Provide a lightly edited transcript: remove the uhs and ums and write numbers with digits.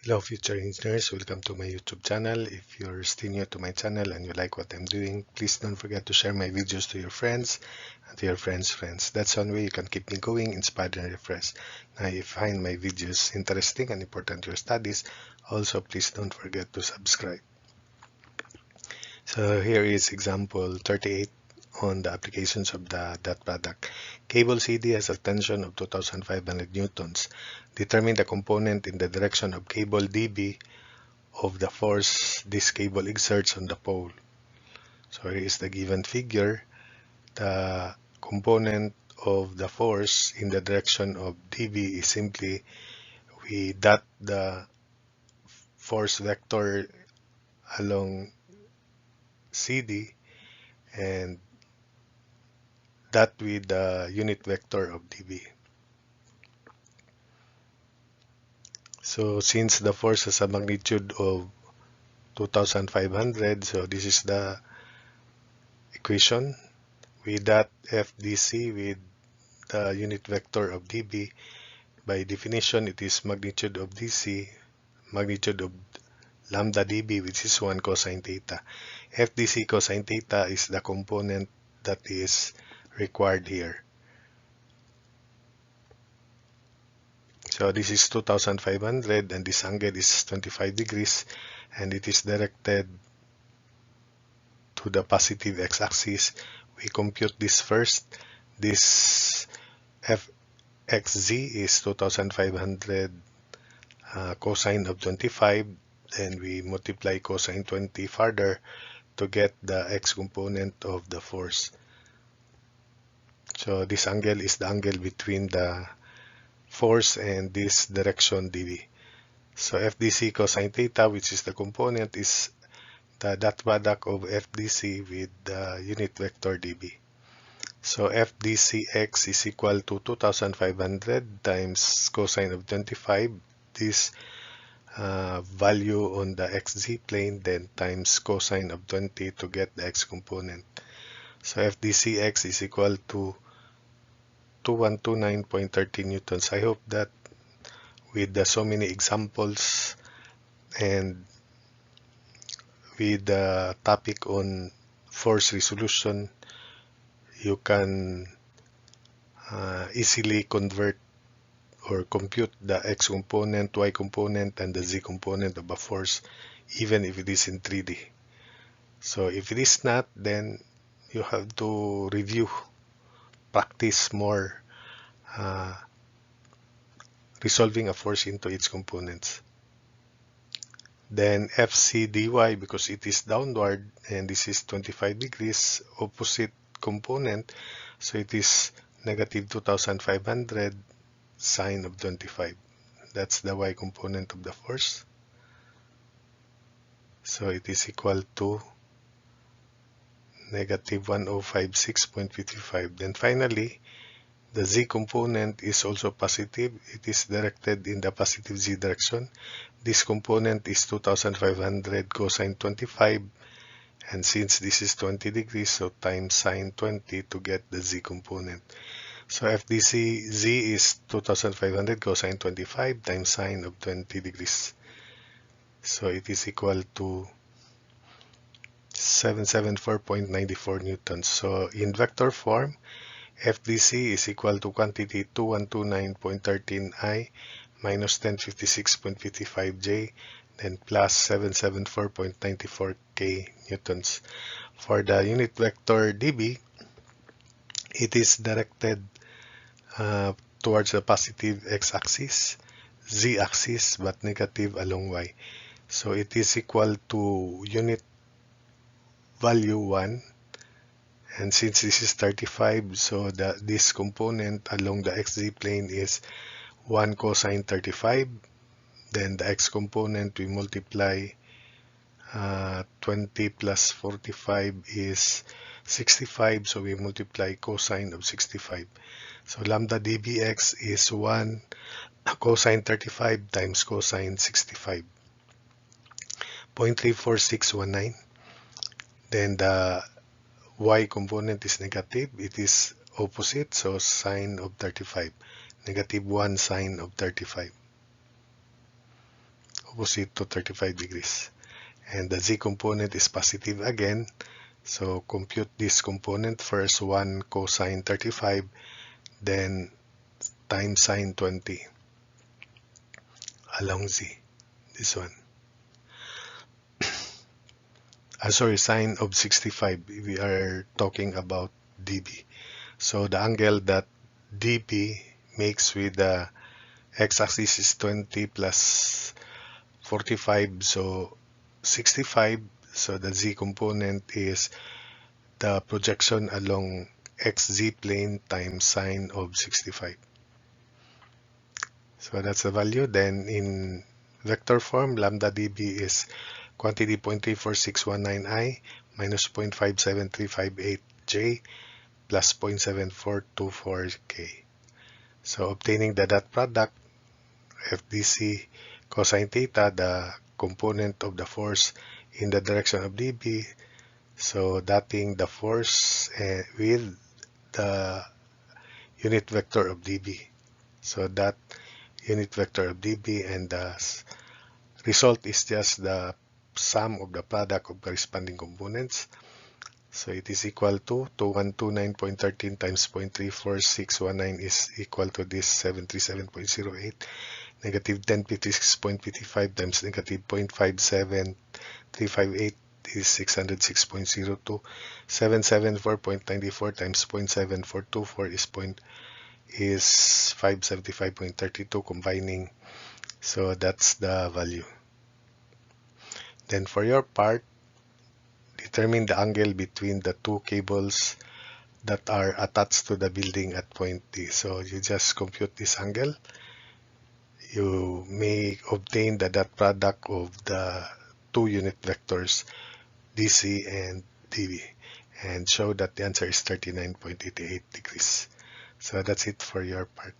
Hello future engineers, welcome to my YouTube channel. If you're still new to my channel and you like what I'm doing, please don't forget to share my videos to your friends and to your friends' friends. That's one way you can keep me going, inspired and refreshed. Now if you find my videos interesting and important to your studies, also please don't forget to subscribe. So here is example 38 on the applications of the dot product. Cable CD has a tension of 2500 newtons. Determine the component in the direction of cable DB of the force this cable exerts on the pole. So here is the given figure. The component of the force in the direction of dB is simply we dot the force vector along CD and that with the unit vector of dB. So since the force has a magnitude of 2500, so this is the equation. We dot FDC with the unit vector of dB. By definition, it is magnitude of DC, magnitude of lambda dB, which is 1 cosine theta. FDC cosine theta is the component that is required here. So this is 2500 and this angle is 25 degrees and it is directed to the positive x-axis. We compute this first. This fxz is 2500 cosine of 25, and we multiply cosine 20 further to get the x component of the force. So this angle is the angle between the force and this direction dV. So FDC cosine theta, which is the component, is the dot product of FDC with the unit vector dB. So FDCx is equal to 2500 times cosine of 25. This value on the xz plane, then times cosine of 20 to get the x component. So FDCx is equal to 2129.30 newtons. I hope that with so many examples and with the topic on force resolution, you can easily convert or compute the x component, y component, and the z component of a force, even if it is in 3D. So if it is not, then you have to review, practice more resolving a force into its components. Then FC dy, because it is downward and this is 25 degrees, opposite component, so it is negative 2500 sine of 25. That's the y component of the force. So it is equal to negative 1056.55. Then finally, the z component is also positive. It is directed in the positive z direction. This component is 2500 cosine 25. And since this is 20 degrees, so times sine 20 to get the z component. So FDC z is 2500 cosine 25 times sine of 20 degrees. So it is equal to 774.94 newtons. So in vector form, FDC is equal to quantity 2129.13I minus 1056.55J, then plus 774.94 K newtons. For the unit vector dB, it is directed towards the positive x-axis, z-axis, but negative along y. So it is equal to unit value 1. And since this is 35, so this component along the xz plane is 1 cosine 35. Then the x component, we multiply 20 plus 45 is 65. So we multiply cosine of 65. So lambda dbx is 1 cosine 35 times cosine 65. 0.34619. Then the y component is negative, it is opposite, so sine of 35, negative 1 sine of 35. opposite to 35 degrees. And the z component is positive again. So compute this component first, 1 cosine 35, then times sine 20 along z, this one. Sorry, sine of 65, we are talking about dB. So the angle that dB makes with the x-axis is 20 plus 45, so 65. So the z component is the projection along xz plane times sine of 65. So that's the value. Then in vector form, lambda dB is quantity 0.34619 minus 0.57358 J plus 0.7424 K. So obtaining the dot product, FDC cosine theta, the component of the force in the direction of dB. So dotting the force with the unit vector of dB. So that unit vector of dB, and the result is just the sum of the product of corresponding components. So it is equal to 2129.13 times 0.34619 is equal to this 737.08. Negative 1056.55 times negative 0.57358 is 606.02. 774.94 times 0.7424 is 575.32 combining. So that's the value. Then for your part, determine the angle between the two cables that are attached to the building at point D. So you just compute this angle. You may obtain the dot product of the two unit vectors DC and DB and show that the answer is 39.88 degrees. So that's it for your part.